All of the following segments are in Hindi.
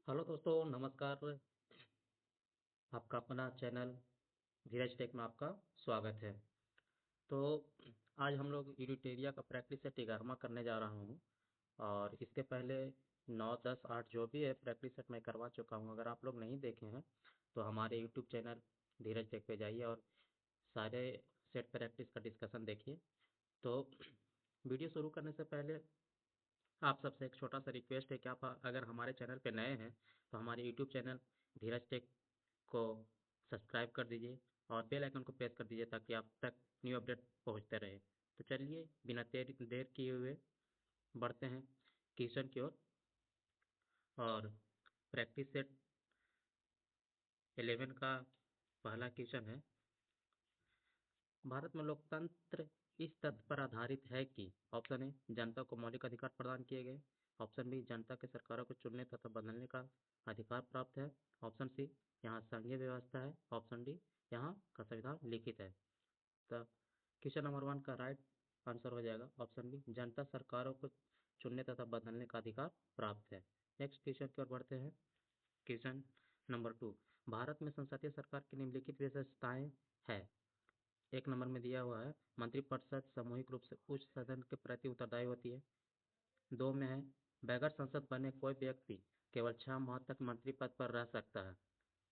हेलो दोस्तों, नमस्कार। आपका अपना चैनल धीरज टेक में आपका स्वागत है। तो आज हम लोग यूरिटेरिया का प्रैक्टिस सेट 11वां करने जा रहा हूँ। और इसके पहले 9, 10, 8 जो भी है प्रैक्टिस सेट मैं करवा चुका हूँ। अगर आप लोग नहीं देखे हैं तो हमारे यूट्यूब चैनल धीरज टेक पे जाइए और सारे सेट प्रैक्टिस का डिस्कशन देखिए। तो वीडियो शुरू करने से पहले आप सबसे एक छोटा सा रिक्वेस्ट है कि आप अगर हमारे चैनल पे नए हैं तो हमारे यूट्यूब चैनल धीरज टेक को सब्सक्राइब कर दीजिए और बेल आइकन को प्रेस कर दीजिए ताकि आप तक न्यू अपडेट पहुंचते रहे। तो चलिए बिना देर देर किए हुए बढ़ते हैं क्वेश्चन की ओर। और प्रैक्टिस सेट 11 का पहला क्वेश्चन है, भारत में लोकतंत्र इस तथ्य पर आधारित है कि ऑप्शन ए जनता को मौलिक अधिकार प्रदान किए गए, ऑप्शन बी जनता के सरकारों को चुनने तथा बदलने का अधिकार प्राप्त है, ऑप्शन सी यहाँ संघीय व्यवस्था है, ऑप्शन डी यहाँ का संविधान लिखित है। तो क्वेश्चन नंबर 1 का राइट आंसर हो जाएगा ऑप्शन बी, जनता सरकारों को चुनने तथा बदलने का अधिकार प्राप्त है। नेक्स्ट क्वेश्चन की ओर बढ़ते हैं। क्वेश्चन नंबर 2, भारत में संसदीय सरकार की निम्नलिखित विशेषताएं है। एक नंबर में दिया हुआ है, मंत्रिपरिषद सामूहिक रूप से उच्च सदन के प्रति उत्तरदायी होती है। 2 में है, बगैर संसद बने कोई व्यक्ति केवल 6 माह तक मंत्री पद पर रह सकता है।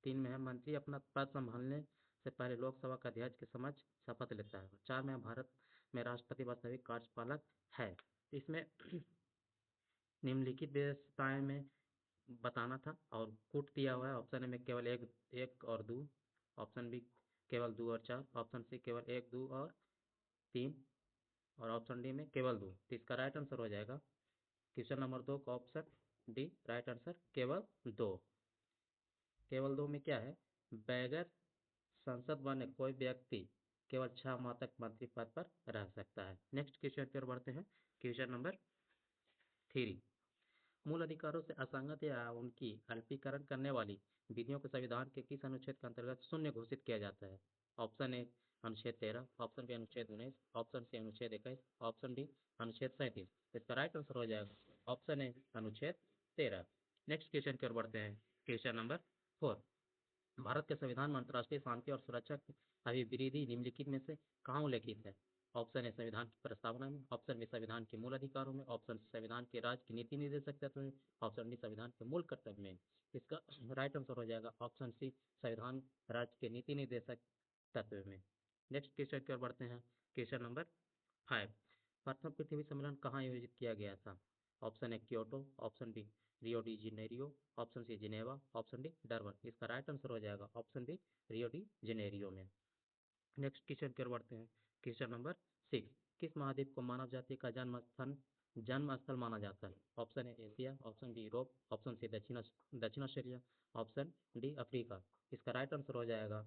3 में है, मंत्री अपना पद संभालने से पहले लोकसभा का अध्यक्ष के समक्ष शपथ लेता है। 4 में है, भारत में राष्ट्रपति वास्तविक कार्यपालक है। इसमें निम्नलिखित विशेषताएं में बताना था और कूट दिया हुआ है। ऑप्शन ए में केवल एक एक और दो, ऑप्शन बी केवल 2 और 4, ऑप्शन सी केवल 1, 2 और 3 और ऑप्शन डी में केवल 2। तो इसका राइट आंसर हो जाएगा क्वेश्चन नंबर 2 का ऑप्शन डी, राइट आंसर केवल 2। केवल 2 में क्या है, बगैर संसद बने कोई व्यक्ति केवल 6 माह तक मंत्री पद पर रह सकता है। नेक्स्ट क्वेश्चन की ओर बढ़ते हैं। क्वेश्चन नंबर 3, मूल अधिकारों से असंगत या उनकी अल्पीकरण करने वाली विधियों को संविधान के किस अनुच्छेद के अंतर्गत शून्य घोषित किया जाता है। ऑप्शन ए अनुच्छेद 13, ऑप्शन बी अनुच्छेद 19, ऑप्शन सी अनुच्छेद 21, ऑप्शन डी अनुच्छेद 37। इसका राइट आंसर हो जाएगा ऑप्शन ए अनुच्छेद 13। नेक्स्ट क्वेश्चन की ओर बढ़ते हैं। क्वेश्चन नंबर 4, भारत के संविधान में अंतर्राष्ट्रीय शांति और सुरक्षा की अभिवृद्धि निम्नलिखित में से कहाँ उल्लेखित है। ऑप्शन ए संविधान की प्रस्तावना में, ऑप्शन बी संविधान के मूल अधिकारों में, ऑप्शन सी संविधान के राज्य की नीति निर्देशक तत्व में, ऑप्शन डी संविधान के मूल कर्तव्य में। इसका राइट आंसर हो जाएगा ऑप्शन सी संविधान राज्य के नीति निर्देशक तत्व में। नेक्स्ट क्वेश्चन की ओर बढ़ते हैं। क्वेश्चन नंबर 5, प्रथम पृथ्वी सम्मेलन कहाँ आयोजित किया गया था। Option A Kyoto, option B Rio de Janeiro, option C Geneva, option D Durban. इसका राइट आंसर हो जाएगा option B Rio de Janeiro में। नेक्स्ट क्वेश्चन की ओर बढ़ते हैं। क्वेश्चन नंबर 6, किस महाद्वीप को मानव जाति का जन्म स्थल माना जाता है। Option A Asia, option B Europe, option C दक्षिण ऑस्ट्रेलिया, ऑप्शन डी अफ्रीका। इसका राइट आंसर हो जाएगा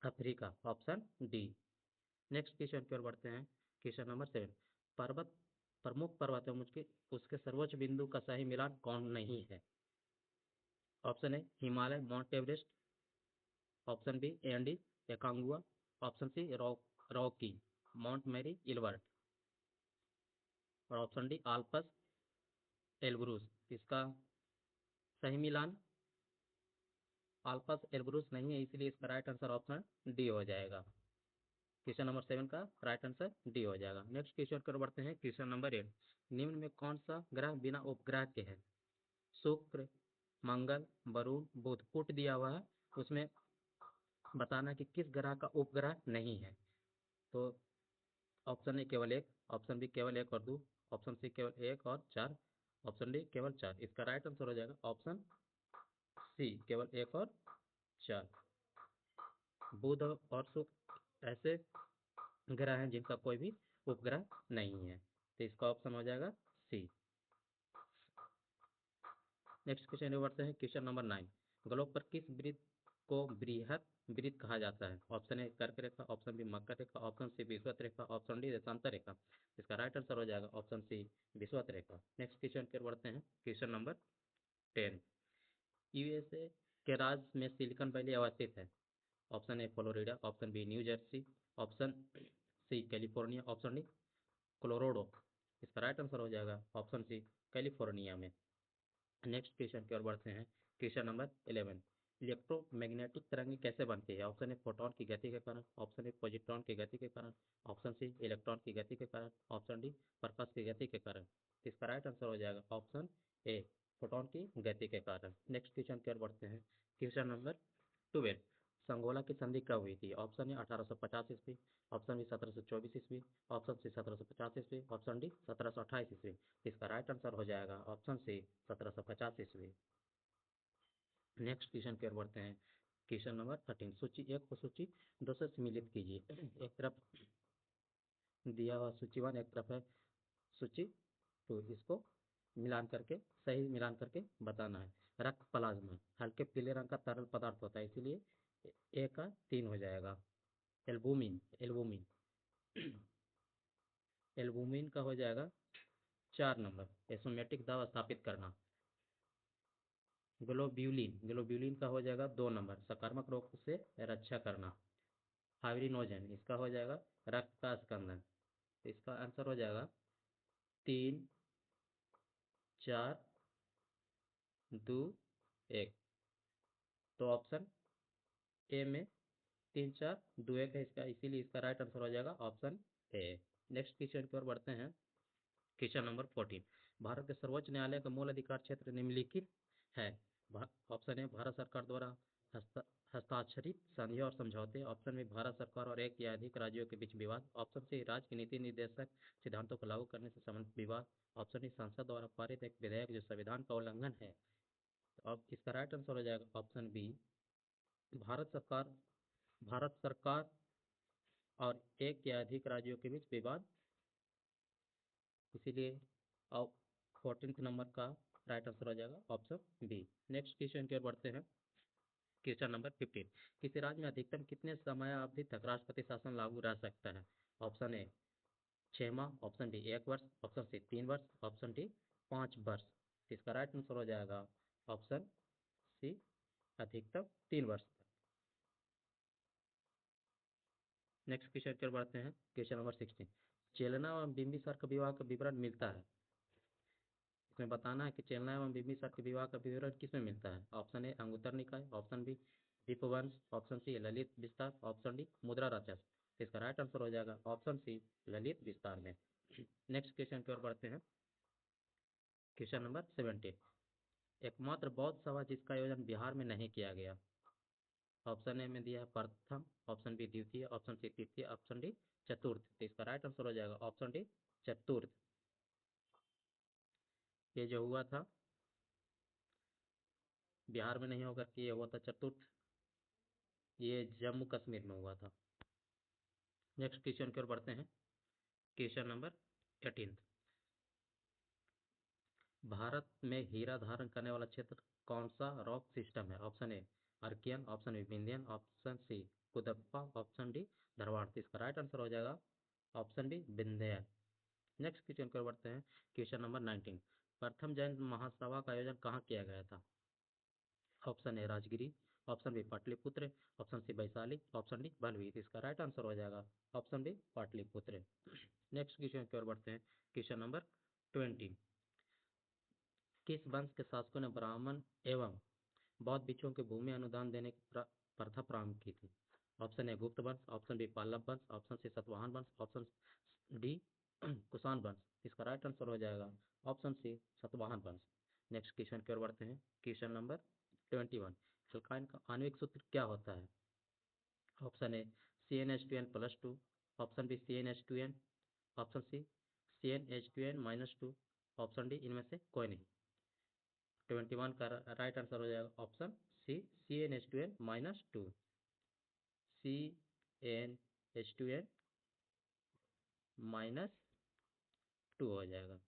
Africa, option D. Next question की ओर बढ़ते हैं। क्वेश्चन नंबर 7, पर्वत प्रमुख पर्वत है मुझके उसके सर्वोच्च बिंदु का सही मिलान कौन नहीं है। Option A Himalaya Mount Everest, option B Andes Aconcagua, option C Rocky Mount Mary Elbert और ऑप्शन डी आल्पस एल्ब्रूस। इसका सही मिलान आल्पस एल्ब्रूस नहीं है, इसलिए इसका राइट आंसर ऑप्शन डी हो जाएगा। क्वेश्चन नंबर 7 का राइट आंसर डी हो जाएगा। नेक्स्ट क्वेश्चन कर बढ़ते हैं। क्वेश्चन नंबर 8, निम्न में कौन सा ग्रह बिना उपग्रह के है। शुक्र, मंगल, वरुण, बुध। पुट दिया हुआ है, उसमें बताना कि किस ग्रह का उपग्रह नहीं है। तो ऑप्शन ए केवल 1, ऑप्शन बी केवल 1 और 2, ऑप्शन सी केवल 1 और 4, ऑप्शन डी केवल 4। इसका राइट आंसर हो जाएगा ऑप्शन सी केवल 1 और 4। बुध और शुक्र ऐसे ग्रह हैं जिनका कोई भी उपग्रह नहीं है, तो इसका ऑप्शन हो जाएगा सी। नेक्स्ट क्वेश्चन बढ़ते हैं। क्वेश्चन नंबर 9, ग्लोब पर किस वृत्त को बृहत वृत्त कहा जाता है। ऑप्शन ए कर्क रेखा, ऑप्शन बी मकर रेखा, ऑप्शन सी विषुवत रेखा, ऑप्शन डी देशांतर रेखा। इसका राइट आंसर हो जाएगा ऑप्शन सी विषुवत रेखा। नेक्स्ट क्वेश्चन की ओर बढ़ते हैं। क्वेश्चन नंबर 10, यूएसए के राज्य में सिलिकॉन वैली अवस्थित है। Option A Florida, option B New Jersey, option C California, option D Colorado. इसका राइट आंसर हो जाएगा ऑप्शन सी कैलिफोर्निया में। नेक्स्ट क्वेश्चन की ओर बढ़ते हैं। क्वेश्चन नंबर 11, इलेक्ट्रोमैग्नेटिक तरंगें कैसे बनती है? ऑप्शन ए फोटोन की गति के कारण, ऑप्शन ए पॉजिट्रॉन की गति के कारण, ऑप्शन सी इलेक्ट्रॉन की गति के कारण, ऑप्शन डी प्रकाश की गति के कारण। इसका राइट आंसर हो जाएगा ऑप्शन ए, फोटोन की गति के कारण। नेक्स्ट क्वेश्चन की ओर बढ़ते हैं। क्वेश्चन नंबर 12, संगोला की संधि कब हुई थी? ऑप्शन ए 1850 ईस्वी, ऑप्शन बी 1724 ईस्वी, ऑप्शन सी 1750 ईस्वी, ऑप्शन डी 1728 ईस्वी। इसका राइट आंसर हो जाएगा ऑप्शन सी 1750 ईस्वी। नेक्स्ट क्वेश्चन की ओर बढ़ते हैं। क्वेश्चन नंबर 13, सूची एक को सूची दो से सम्मिलित कीजिए। एक तरफ दिया हुआ सूची वन, एक तरफ है सूची टू, इसको मिलान करके सही मिलान करके बताना है। रक्त प्लाज्मा हल्के पीले रंग का तरल पदार्थ होता है, इसीलिए ए का 3 हो जाएगा। एल्बुमिन एल्बुमिन एल्बुमिन का हो जाएगा 4 नंबर। एसोमेटिक दाब स्थापित करना। ग्लोब्यूलिन ग्लोब्यूलिन का हो जाएगा 2 नंबर। सकारात्मक रोग से रक्षा करना। फाइब्रिनोजन इसका हो जाएगा रक्त का स्कंदन। तो इसका आंसर हो जाएगा 3 4 2 1। तो ऑप्शन ए में 3 4 2 1 है इसका, इसीलिए इसका राइट आंसर हो जाएगा ऑप्शन ए। नेक्स्ट क्वेश्चन की ओर बढ़ते हैं। क्वेश्चन नंबर 14, भारत के सर्वोच्च न्यायालय का मूल अधिकार क्षेत्र निम्नलिखित है। ऑप्शन ए भारत सरकार द्वारा हस्ता हस्ताक्षरित संधि और समझौते, ऑप्शन बी भारत सरकार और एक या अधिक राज्यों के बीच विवाद, ऑप्शन सी राज्य के नीति निर्देशक सिद्धांतों को लागू करने से संबंधित विवाद, ऑप्शन डी संसद द्वारा पारित एक विधेयक जो संविधान का उल्लंघन है। तो अब इसका राइट आंसर हो जाएगा ऑप्शन बी, भारत सरकार भारत सरकार और एक या अधिक राज्यों के बीच विवाद, इसीलिए अब 14th नंबर का राइट आंसर हो जाएगा ऑप्शन बी। नेक्स्ट क्वेश्चन की ओर बढ़ते हैं। क्वेश्चन नंबर 15, किसी राज्य में अधिकतम कितने समयावधि तक राष्ट्रपति शासन लागू रह सकता है? ऑप्शन ए 6 माह, ऑप्शन बी 1 वर्ष, ऑप्शन सी 3 वर्ष, ऑप्शन डी 5 वर्ष। इसका राइट आंसर हो जाएगा ऑप्शन सी, अधिकतम 3 वर्ष तक। नेक्स्ट क्वेश्चन की ओर बढ़ते हैं। क्वेश्चन नंबर 16, चेलना एवं बिंबिसार का विवाह का विवरण मिलता है। इसमें बताना है कि चेलना एवं बिंबिसार के विवाह का विवरण किसमें मिलता है। Option A Anguttara Nikaya, option B Dipavamsa, option C Lalita Vistara, option D मुद्रा राजस्व। इसका राइट आंसर हो जाएगा ऑप्शन सी, ललित विस्तार में। नेक्स्ट क्वेश्चन की ओर बढ़ते हैं। क्वेश्चन नंबर 17, एकमात्र बौद्ध सभा जिसका आयोजन बिहार में नहीं किया गया। ऑप्शन ए में दिया है प्रथम, ऑप्शन बी द्वितीय, ऑप्शन सी तृतीय, ऑप्शन डी चतुर्थ। तो इसका राइट आंसर हो जाएगा ऑप्शन डी चतुर्थ। ये जो हुआ था बिहार में नहीं होकर के ये हुआ था चतुर्थ, ये जम्मू कश्मीर में हुआ था। नेक्स्ट क्वेश्चन की ओर बढ़ते हैं। क्वेश्चन नंबर 18, भारत में हीरा धारण करने वाला क्षेत्र कौन सा रॉक सिस्टम है? Option A Archean, option B Vindhyan, option C Cuddapah, option D Dharwar. तो इसका राइट आंसर हो जाएगा option B Vindhyan. Next question की ओर बढ़ते हैं। क्वेश्चन नंबर 19, प्रथम जैन महासभा का आयोजन कहाँ किया गया था? Option A Rajgiri, option B Pataliputra, option C Vaishali, option D बलवी। तो इसका राइट आंसर हो जाएगा option B Pataliputra. Next question की ओर बढ़ते हैं। क्वेश्चन नंबर 20, किस वंश के शासकों ने ब्राह्मण एवं बौद्ध भिक्षुओं के भूमि अनुदान देने की प्रथा प्रारंभ की थी? ऑप्शन ए गुप्त वंश, ऑप्शन बी पल्लव वंश, ऑप्शन सी सतवाहन वंश, ऑप्शन डी कुषाण वंश। इसका राइट आंसर हो जाएगा ऑप्शन सी सतवाहन वंश। नेक्स्ट क्वेश्चन की ओर बढ़ते हैं। क्वेश्चन नंबर 21, एल्काइन का आणविक सूत्र क्या होता है? Option A CnH2n+2, option B CnH2n, option C CnH2n-2, option D इनमें से कोई नहीं। 21 का राइट आंसर हो जाएगा ऑप्शन सी CnH2n-2, CnH2n-2 हो जाएगा,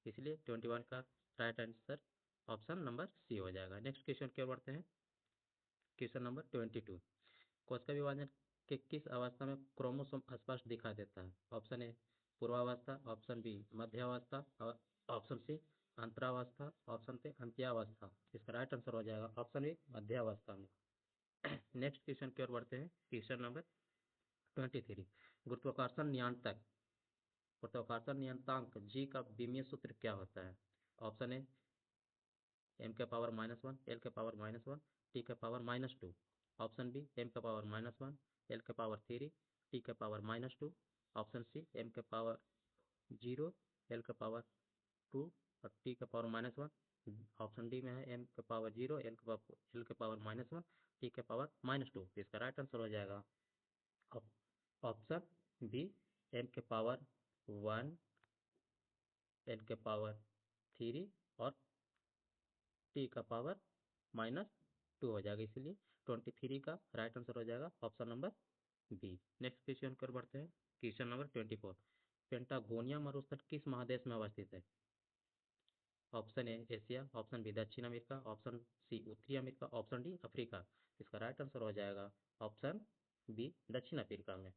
इसलिए 21 का right answer option number C हो जाएगा। नेक्स्ट क्वेश्चन की ओर बढ़ते हैं। क्वेश्चन नंबर 22, कोशिका विभाजन के किस अवस्था में क्रोमोसोम स्पष्ट दिखाई देता है? ऑप्शन ए पूर्वावस्था, ऑप्शन बी मध्यावस्था, और ऑप्शन सी अंतरावस्था, ऑप्शन सी अंत्यावस्था। इसका राइट आंसर हो जाएगा ऑप्शन बी मध्यावस्था में। नेक्स्ट क्वेश्चन की ओर बढ़ते हैं। क्वेश्चन नंबर 23, गुरुत्वाकर्षण नियंत्रक गुरुत्वाकर्षण नियंत्रक जी का विमीय सूत्र क्या होता है? ऑप्शन ए एम के पावर -1, एल के पावर -1, टी के पावर -2। ऑप्शन बी एम के पावर -1, एल के पावर 3, टी के पावर -2। ऑप्शन सी एम के पावर 0, एल के पावर 2 और टी के पावर -1। ऑप्शन डी में है एम के पावर 0, एल के पावर -1, टी के पावर -2। इसका राइट आंसर हो जाएगा ऑप्शन बी एम के पावर 1, एल के पावर 3 और टी का पावर -2 हो जाएगा, इसलिए 23 का राइट आंसर हो जाएगा option number B. Next question कर बढ़ते हैं। क्वेश्चन नंबर 24, पेंटागोनिया मरुस्थल किस महादेश में अवस्थित है? Option A Asia, option B दक्षिण अमेरिका, ऑप्शन सी उत्तरी अमेरिका, ऑप्शन डी अफ्रीका। इसका राइट आंसर हो जाएगा ऑप्शन बी दक्षिण अफ्रीका में,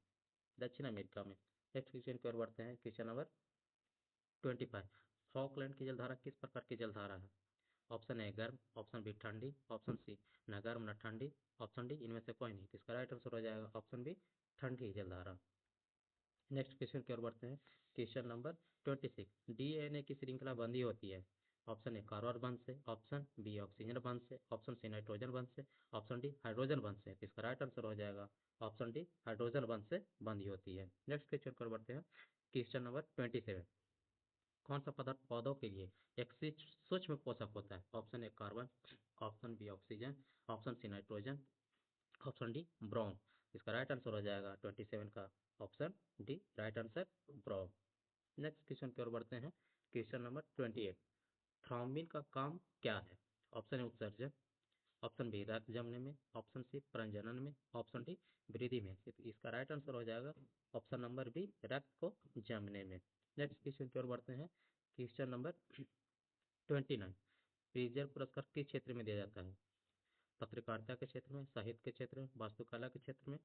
दक्षिण अमेरिका में। नेक्स्ट क्वेश्चन की ओर बढ़ते हैं। क्वेश्चन नंबर 25, फॉकलैंड की जलधारा किस प्रकार की जलधारा है? ऑप्शन ए गर्म, ऑप्शन बी ठंडी, ऑप्शन सी न गर्म न ठंडी, ऑप्शन डी इनमें से कोई नहीं। इसका राइट आंसर हो जाएगा ऑप्शन बी ठंडी जलधारा। नेक्स्ट क्वेश्चन की ओर बढ़ते हैं। क्वेश्चन नंबर 26, डीएनए की श्रृंखला बंधी होती है? ऑप्शन ए कार्बन बंध से, ऑप्शन बी ऑक्सीजन बंध से, ऑप्शन सी नाइट्रोजन बंध से, ऑप्शन डी हाइड्रोजन बंध से। इसका राइट आंसर हो जाएगा ऑप्शन डी हाइड्रोजन बंध से बंधी होती है। नेक्स्ट क्वेश्चन की ओर बढ़ते हैं। क्वेश्चन नंबर 27, कौन सा पदार्थ पौधों के लिए एक सूक्ष्म पोषक होता है? Option A carbon, option B oxygen, option C nitrogen, option D brome. इसका राइट आंसर हो जाएगा 27 का option D right answer brome. Next question की ओर बढ़ते हैं। क्वेश्चन नंबर 28, थ्रोम्बिन का काम क्या है? ऑप्शन ए उत्सर्जन, ऑप्शन बी रक्त जमने में, ऑप्शन सी प्रजनन में, ऑप्शन डी वृद्धि में। इसका राइट आंसर हो जाएगा ऑप्शन नंबर बी रक्त को जमने में। नेक्स्ट क्वेश्चन की ओर बढ़ते हैं। क्वेश्चन नंबर 29, प्रिजर पुरस्कार किस क्षेत्र में दिया जाता है? पत्रकारिता के क्षेत्र में, साहित्य के क्षेत्र में, वास्तुकला के क्षेत्र में,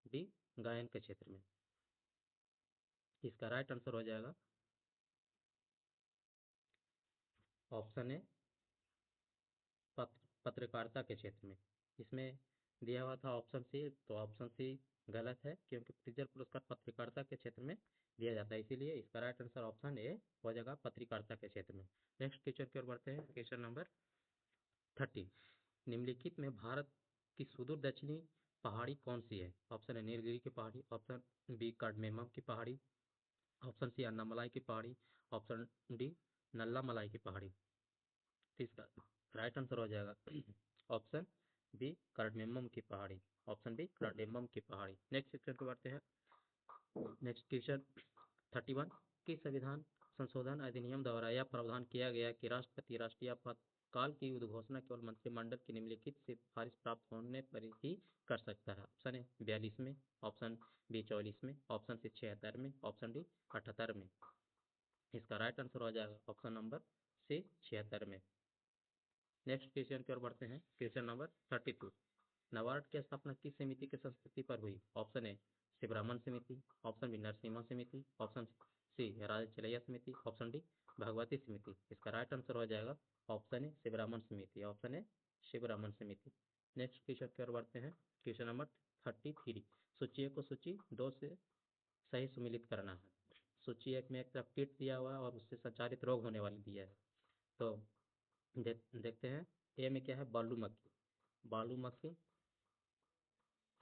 डी गायन के क्षेत्र में। इसका राइट आंसर हो जाएगा ऑप्शन ए पत्रकारिता के क्षेत्र में। इसमें दिया हुआ था ऑप्शन सी, तो ऑप्शन सी गलत है क्योंकि प्रिजर पुरस्कार पत्रकारिता के क्षेत्र में दिया जाता है, इसीलिए इसका राइट आंसर ऑप्शन ए हो जाएगा पत्रकारिता के क्षेत्र में। नेक्स्ट क्वेश्चन की ओर बढ़ते हैं। क्वेश्चन नंबर 30, निम्नलिखित में भारत की सुदूर दक्षिणी पहाड़ी कौन सी है? ऑप्शन ए नीलगिरी की पहाड़ी, ऑप्शन बी कार्डमेमम की पहाड़ी, ऑप्शन सी अन्नामलाई की पहाड़ी, ऑप्शन डी नल्लामलाई की पहाड़ी। तो इसका राइट आंसर हो जाएगा ऑप्शन बी कार्डमेमम की पहाड़ी, ऑप्शन बी कार्डमेमम की पहाड़ी। नेक्स्ट क्वेश्चन पे बढ़ते हैं। नेक्स्ट क्वेश्चन 31, किस संविधान संशोधन अधिनियम द्वारा यह प्रावधान किया गया कि राष्ट्रपति राष्ट्रीय आपातकाल की घोषणा केवल मंत्रिमंडल की निम्नलिखित सिफारिश प्राप्त होने पर ही कर सकता है? ऑप्शन ए 42 में, ऑप्शन बी 44 में, ऑप्शन सी 76 में, ऑप्शन डी 78 में। इसका राइट आंसर हो जाएगा ऑप्शन नंबर सी 76 में। नेक्स्ट क्वेश्चन की ओर बढ़ते हैं। क्वेश्चन नंबर 32, नाबार्ड की स्थापना किस समिति की संस्तुति पर हुई? ऑप्शन ए शिवरामन समिति, ऑप्शन बी नरसिम्हा समिति, ऑप्शन सी राजा चलैया समिति, ऑप्शन डी भगवती समिति। इसका राइट आंसर हो जाएगा ऑप्शन ए शिवरामन समिति, ऑप्शन ए शिवरामन समिति। नेक्स्ट क्वेश्चन की ओर बढ़ते हैं। क्वेश्चन नंबर 33, सूची ए को सूची 2 से सही सुमिलित करना है। सूची एक में एक तरफ कीट दिया हुआ है और उससे संचारित रोग होने वाली दिया है, तो देखते हैं। ए में क्या है? बालू मक्खी, बालू मक्खी।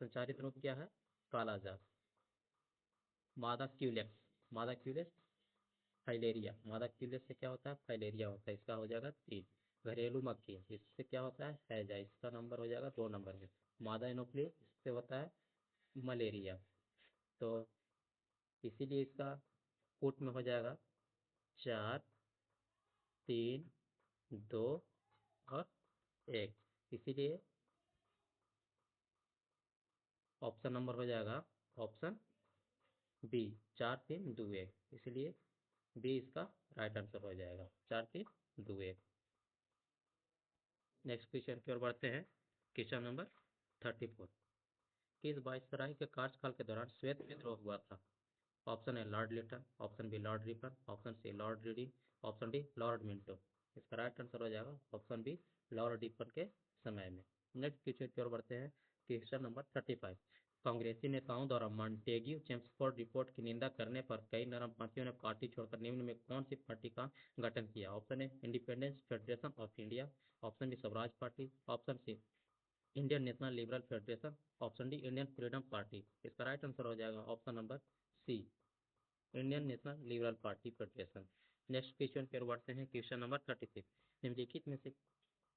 संचारित रोग क्या है? कालाजार। मादा क्यूलेक्स, मादा क्यूलेक्स फाइलेरिया, मादा क्यूलेक्स से क्या होता है? फाइलेरिया होता है। इसका हो जाएगा 3। घरेलू मक्खी, इससे क्या होता है? हैजा। इसका नंबर हो जाएगा 2 नंबर में। मादा एनोफ्लिस, इससे होता है मलेरिया, तो इसीलिए इसका कोट में हो जाएगा 4, 3, 2 और 1। इसीलिए ऑप्शन नंबर हो जाएगा ऑप्शन बी 4, 3, 2, 1। इसलिए बी इसका राइट आंसर हो जाएगा 4, 3, 2, 1। नेक्स्ट क्वेश्चन की ओर बढ़ते हैं। क्वेश्चन नंबर 34, किस वायसराय के कार्यकाल के दौरान श्वेत विद्रोह हुआ था? Option A Lord Lytton, option B Lord Ripon, option C Lord Reading, option D Lord Minto. इसका राइट आंसर हो जाएगा ऑप्शन बी लॉर्ड रिपन के समय में। नेक्स्ट क्वेश्चन की ओर बढ़ते हैं। क्वेश्चन नंबर 35, कांग्रेसी नेताओं द्वारा मॉन्टेग्यू चेम्सफोर्ड रिपोर्ट की निंदा करने पर कई नरमपंथियों ने पार्टी छोड़कर निम्न में कौन सी पार्टी का गठन किया? Option A Independence Federation of India, option B Swaraj Party, option C Indian National Liberal Federation, option D Indian Freedom Party. इसका राइट आंसर हो जाएगा option number C, Indian National Liberal Party Federation. Next question की ओर बढ़ते हैं। क्वेश्चन नंबर 36, निम्नलिखित में से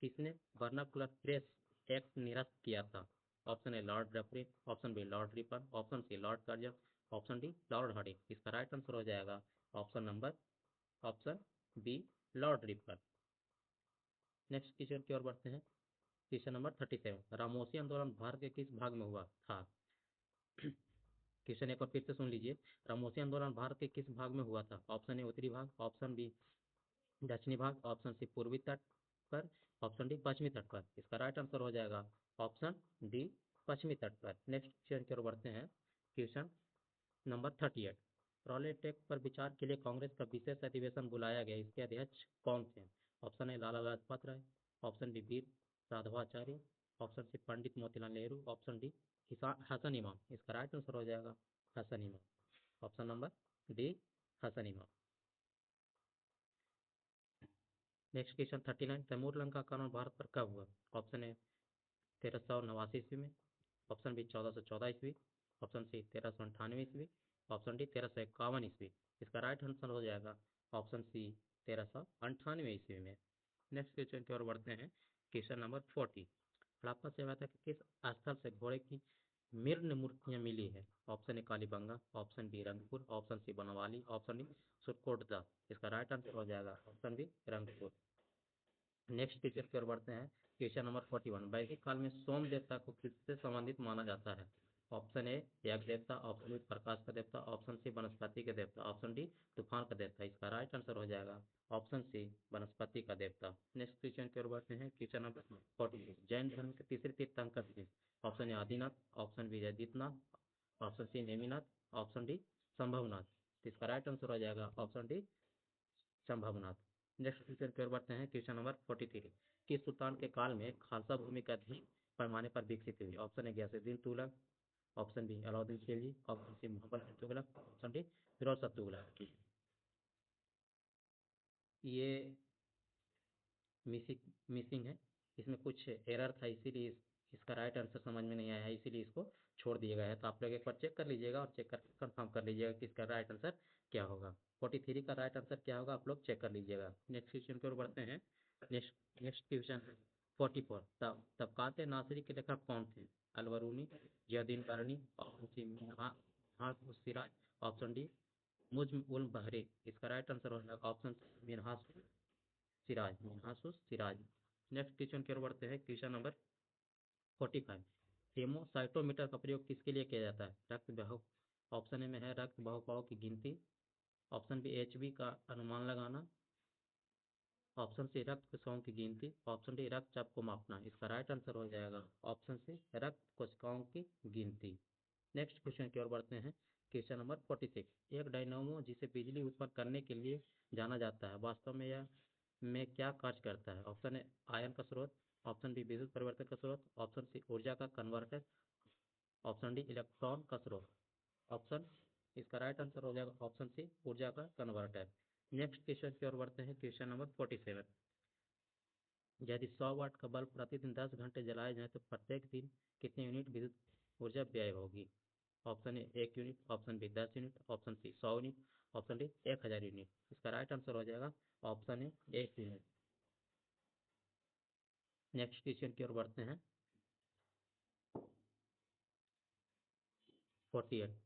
किसने वर्नाकुलर प्रेस एक्ट निरस्त किया था? Option A Lord Dufferin, option B Lord Ripon, option C Lord Curzon, option D Lord Hardinge. इसका राइट आंसर हो जाएगा option B Lord Ripon. Next question की ओर बढ़ते हैं। क्वेश्चन नंबर 37, रामोसी आंदोलन भारत के किस भाग में हुआ था? क्वेश्चन एक बार फिर से सुन लीजिए। रामोसी आंदोलन भारत के किस भाग में हुआ था? ऑप्शन ए उत्तरी भाग, ऑप्शन बी दक्षिणी भाग, ऑप्शन सी पूर्वी तट पर, ऑप्शन डी पश्चिमी तट पर। इसका राइट आंसर हो जाएगा ऑप्शन डी पश्चिमी तट पर। नेक्स्ट क्वेश्चन की ओर बढ़ते हैं। क्वेश्चन नंबर 38, रॉलेट एक्ट पर विचार के लिए कांग्रेस का विशेष अधिवेशन बुलाया गया, इसके अध्यक्ष कौन थे? Option A Lala Lajpat Rai, option B Veer Raghavacharya, option C Pandit Motilal Nehru, option D Hasan Imam. इसका राइट आंसर हो जाएगा हसन इमाम, ऑप्शन नंबर डी हसन इमाम। नेक्स्ट क्वेश्चन 39, तैमूर लंग का आक्रमण भारत पर कब हुआ? ऑप्शन ए 1389 ईस्वी में, ऑप्शन बी 1414 ईस्वी, ऑप्शन सी 1398 ईस्वी, ऑप्शन डी 1351 ईस्वी। इसका राइट आंसर हो जाएगा ऑप्शन सी 1398 ईस्वी में। नेक्स्ट क्वेश्चन की ओर बढ़ते हैं। क्वेश्चन नंबर 40, हड़प्पा सभ्यता के किस स्थल से घोड़े की मृण मूर्तियां मिली है? Option A Kalibangan, option B Rangpur, option C Banawali, option D Surkotada. इसका राइट आंसर हो जाएगा option B Rangpur. Next question की ओर बढ़ते हैं। क्वेश्चन नंबर 41, वैदिक काल में सोम देवता को किससे संबंधित माना जाता है? ऑप्शन ए यज्ञ देवता, ऑप्शन बी प्रकाश का देवता, ऑप्शन सी वनस्पति के देवता, ऑप्शन डी तूफान का देवता। इसका राइट आंसर हो जाएगा ऑप्शन सी वनस्पति का देवता। नेक्स्ट क्वेश्चन की ओर बढ़ते हैं। क्वेश्चन नंबर 42, जैन धर्म के तीसरे तीर्थंकर थे? Option A Adinath, option B Jaideepnath, option C Neminath, option D Sambhavnath. तो इसका राइट आंसर हो जाएगा option D Sambhavnath. Next question की ओर बढ़ते हैं। क्वेश्चन नंबर 43, किस सुल्तान के काल में खालसा भूमि का अधिक पैमाने पर विकसित हुई? Option A Ghiyasuddin Tughlaq, option B Alauddin Khilji, option C Mohammad bin Tughlaq, option D Firoz Shah Tughlaq. ये मिसिंग मिसिंग है, इसमें कुछ एरर था, इसीलिए इसका राइट आंसर समझ में नहीं आया है, इसीलिए इसको छोड़ दिया गया है। तो आप लोग एक बार चेक कर लीजिएगा और चेक करके कंफर्म कर लीजिएगा कि इसका राइट आंसर क्या होगा। 43 का राइट आंसर क्या होगा, आप लोग चेक कर लीजिएगा। नेक्स्ट क्वेश्चन की ओर बढ़ते हैं। नेक्स्ट क्वेश्चन 44, तबकात नासिरी के लेखक कौन थे? अलबरूनी, जियाउद्दीन करनी, ऑप्शन सी मिन्हाज उस सिराज, ऑप्शन डी मुज्म उल बहरी। इसका राइट आंसर हो जाएगा option Minhaj Siraj, Minhaj Siraj. Next question की ओर बढ़ते हैं। क्वेश्चन नंबर 45, हेमोसाइटोमीटर का प्रयोग किसके लिए किया जाता है? रक्त बहाव, ऑप्शन ए में है रक्त बहाव की गिनती, ऑप्शन बी एचबी का अनुमान लगाना, ऑप्शन सी रक्त कोशिकाओं की गिनती, ऑप्शन डी रक्तचाप को मापना। इसका राइट आंसर हो जाएगा ऑप्शन सी रक्त कोशिकाओं की गिनती। नेक्स्ट क्वेश्चन की ओर बढ़ते हैं। क्वेश्चन नंबर 46, एक डायनामो जिसे बिजली उत्पन्न करने के लिए जाना जाता है, वास्तव में यह में क्या कार्य करता है? ऑप्शन ए आयन का स्रोत, ऑप्शन बी विद्युत परिवर्तन का स्रोत, ऑप्शन सी ऊर्जा का कन्वर्टर, ऑप्शन डी इलेक्ट्रॉन का स्रोत। ऑप्शन इसका राइट आंसर हो जाएगा ऑप्शन सी ऊर्जा का कन्वर्टर। नेक्स्ट क्वेश्चन की ओर बढ़ते हैं। क्वेश्चन नंबर 47, यदि 100 वाट का बल्ब प्रतिदिन 10 घंटे जलाया जाए तो प्रत्येक दिन कितने यूनिट विद्युत ऊर्जा व्यय होगी? Option A 1 unit, option B 10 unit, option C 100 unit, option D 1000 unit. इसका राइट आंसर हो जाएगा option A 1 unit. Next question की ओर बढ़ते हैं। 48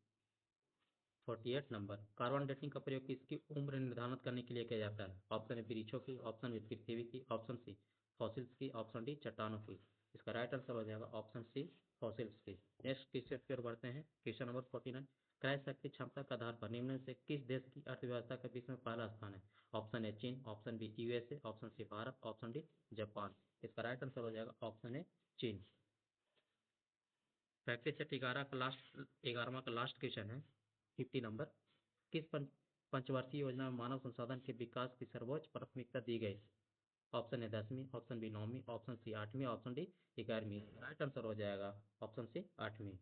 48 नंबर, कार्बन डेटिंग का प्रयोग किसकी उम्र निर्धारित करने के लिए किया जाता है? ऑप्शन ए वृक्षों की, ऑप्शन बी पृथ्वी की, ऑप्शन सी फॉसिल्स की, ऑप्शन डी चट्टानों की। इसका राइट आंसर हो जाएगा ऑप्शन सी फॉसिल्स की। नेक्स्ट क्वेश्चन की ओर बढ़ते हैं। क्वेश्चन नंबर 49, क्रय शक्ति क्षमता के आधार पर निम्न में से किस देश की अर्थव्यवस्था का विश्व में पहला स्थान है? ऑप्शन ए चीन, option B USA, option C Bharat, option D Japan. इसका राइट आंसर हो जाएगा ऑप्शन ए चीन। प्रैक्टिस सेट 11वां का लास्ट क्वेश्चन है 50 नंबर, किस पंचवर्षीय योजना में मानव संसाधन के विकास की सर्वोच्च प्राथमिकता दी गई? ऑप्शन ए 10वीं, ऑप्शन बी 9वीं, ऑप्शन सी 8वीं, ऑप्शन डी 11वीं। राइट आंसर हो जाएगा ऑप्शन सी 8वीं।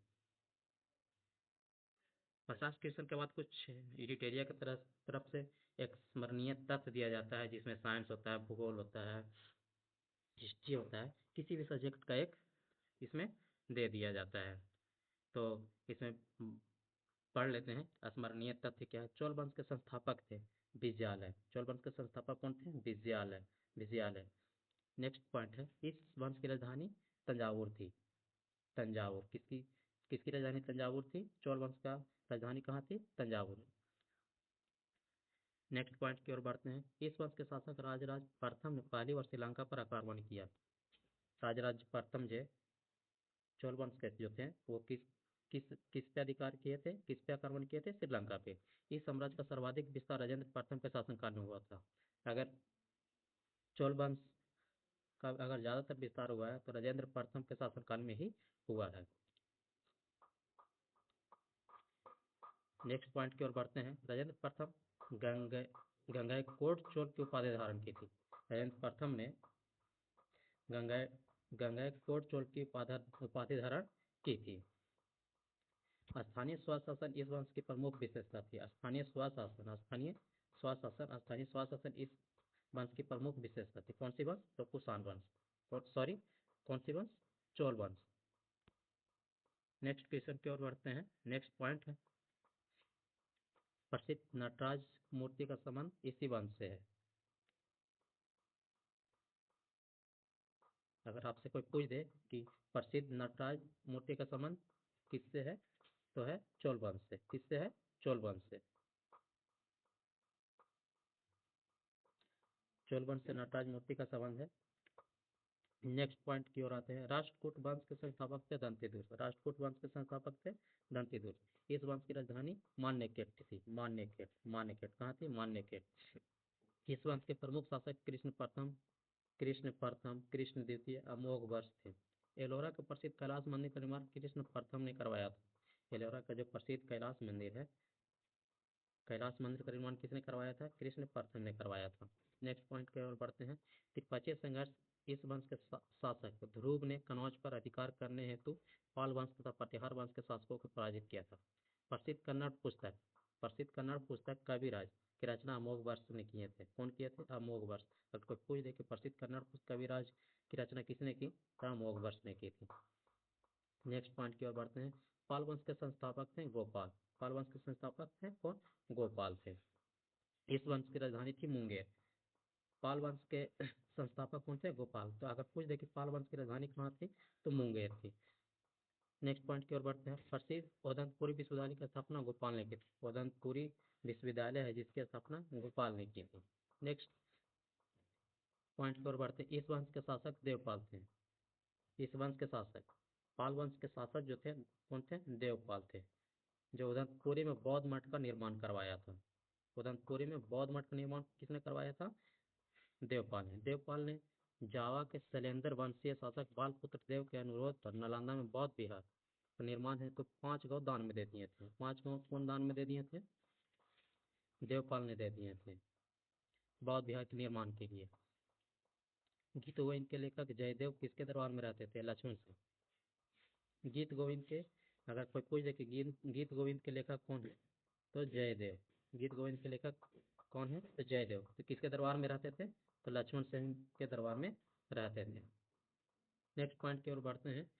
50 क्वेश्चन के बाद कुछ एडिटोरिया की तरफ से एक स्मरणीय तथ्य दिया जाता है, जिसमें साइंस होता है, भूगोल होता है, हिस्ट्री होता है, किसी भी सब्जेक्ट का एक इसमें दे दिया जाता है। तो इसमें पढ़ लेते हैं स्मरणीय तथ्य क्या है। चोल वंश के संस्थापक थे विजयालय। चोल वंश के संस्थापक कौन थे? विजयालय। विजयालय। नेक्स्ट पॉइंट है, इस वंश की राजधानी तंजावुर थी। तंजावुर किसकी किसकी राजधानी तंजावुर थी? चोल वंश का राजधानी कहाँ थी? तंजावुर। नेक्स्ट पॉइंट की ओर बढ़ते हैं, इस वंश के शासक राजराज प्रथम ने पहली बार श्रीलंका पर आक्रमण किया। राजराज प्रथम जो चोल वंश के जो थे वो किस किस किस पे अधिकार किए थे, किस पे आक्रमण किए थे? श्रीलंका पे। इस साम्राज्य का सर्वाधिक विस्तार राजेंद्र प्रथम के शासनकाल में हुआ था। अगर चोल वंश का अगर ज्यादातर विस्तार हुआ है तो राजेंद्र प्रथम के शासनकाल में ही हुआ है। नेक्स्ट पॉइंट की ओर बढ़ते हैं, राजेंद्र प्रथम गंगैकोंड चोल की उपाधि धारण की थी। राजेंद्र प्रथम ने गंगै गंगैकोंड चोल की उपाधि धारण की थी। स्थानीय स्वशासन इस वंश की प्रमुख विशेषता थी। स्थानीय स्वशासन इस वंश की प्रमुख विशेषता थी। कौन सी वंश? तो कुषाण वंश। सॉरी, कौन सी वंश? चोल वंश। नेक्स्ट क्वेश्चन की ओर बढ़ते हैं। नेक्स्ट पॉइंट है, प्रसिद्ध नटराज मूर्ति का संबंध इसी वंश से है। अगर आपसे कोई पूछ दे कि प्रसिद्ध नटराज मूर्ति का संबंध किससे है, तो है चोल वंश से। किससे है? चोल वंश से। चोल वंश से नटराज मूर्ति का संबंध है। नेक्स्ट पॉइंट की ओर आते हैं, राष्ट्रकूट वंश के संस्थापक थे दंतेदुर्ग। राष्ट्रकूट वंश के संस्थापक थे दंतेदुर्ग। इस वंश की राजधानी मान्यकेट थी। मान्यकेट कहाँ थी? मान्यकेट। इस वंश के प्रमुख शासक कृष्ण द्वितीय अमोघ वर्ष थे। एलोरा के प्रसिद्ध कैलाश मंदिर का निर्माण कृष्ण प्रथम ने करवाया था। एलोरा का जो प्रसिद्ध कैलाश मंदिर है, कैलाश मंदिर का निर्माण किसने करवाया था? कृष्ण प्रथम ने करवाया था। नेक्स्ट पॉइंट की ओर बढ़ते हैं, तिब्बतीय संघर्ष इस वंश के शासक ध्रुव ने कनौज पर अधिकार करने हेतु पाल वंश तथा प्रतिहार वंश के शासकों को पराजित किया था। प्रसिद्ध कन्नड़ पुस्तक कविराज की रचना अमोघ वर्ष ने किए थे। कौन किए थे? अमोघ वर्ष। अगर कोई पूछ दे कि प्रसिद्ध कन्नड़ कविराज की रचना किसने की, तो अमोघ वर्ष ने की थी। नेक्स्ट पॉइंट की ओर बढ़ते हैं, पाल वंश के संस्थापक थे गोपाल। पाल वंश के संस्थापक थे कौन? गोपाल थे। इस वंश की राजधानी थी मुंगेर। पाल वंश के संस्थापक कौन थे? गोपाल। तो अगर पूछ दे कि पाल वंश की राजधानी कहाँ थी, तो मुंगेर थी। नेक्स्ट पॉइंट की ओर बढ़ते हैं, प्रसिद्ध ओदंतपुरी विश्वविद्यालय की स्थापना गोपाल ने की थी। ओदंतपुरी विश्वविद्यालय है जिसकी स्थापना गोपाल ने की थी। नेक्स्ट पॉइंट की ओर बढ़ते हैं, इस वंश के शासक देवपाल थे। इस वंश के शासक, पाल वंश के शासक जो थे कौन थे? देवपाल थे, जो उदंतपुरी में बौद्ध मठ का निर्माण करवाया था। उदंतपुरी में बौद्ध मठ का निर्माण किसने करवाया था? देवपाल ने। देवपाल ने जावा के शैलेंद्र वंशीय शासक बालपुत्र देव के अनुरोध पर नालंदा में बौद्ध विहार का निर्माण है तो 5 गांव दान में दे दिए थे। 5 गांव कौन दान में दे दिए थे? देवपाल ने दे दिए थे बौद्ध विहार के निर्माण के लिए। गीत गोविंद के लेखक जयदेव किसके दरबार में रहते थे? लक्ष्मण से। गीत गोविंद के, अगर कोई पूछ दे कि गीत गोविंद के लेखक कौन है, तो जयदेव। गीत गोविंद के लेखक कौन है? तो जयदेव। तो किसके दरबार में रहते थे? तो लक्ष्मण सेन के दरबार में रहते थे। नेक्स्ट पॉइंट की ओर बढ़ते हैं,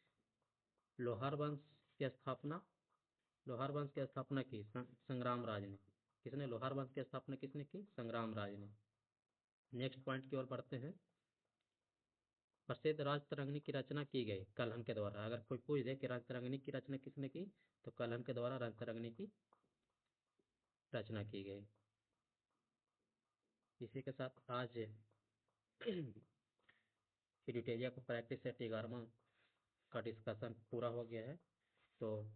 लोहार वंश की स्थापना की संग्राम राज ने। किसने लोहार वंश की स्थापना किसने की? संग्राम राज ने। नेक्स्ट पॉइंट की ओर बढ़ते हैं, प्रसिद्ध राजतरंगिणी की रचना की गई कलहन के द्वारा। अगर कोई पूछ दे कि राजतरंगिणी की रचना किसने की, तो कलहन के द्वारा राजतरंगिणी की रचना की गई। इसी के साथ आज एडिटेरिया को प्रैक्टिस सेट 11वां का डिस्कशन पूरा हो गया है। तो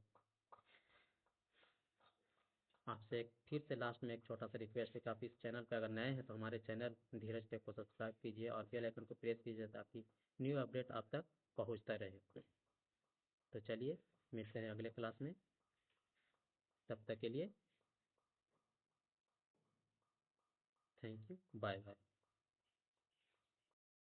आपसे फिर से लास्ट में एक छोटा सा रिक्वेस्ट है कि आप इस चैनल पर अगर नए हैं तो हमारे चैनल धीरज टेक को सब्सक्राइब कीजिए और बेल आइकन को प्रेस कीजिए ताकि न्यू अपडेट आप तक पहुंचता रहे। तो चलिए मिलते हैं अगले क्लास में, तब तक के लिए थैंक यू, बाय बाय।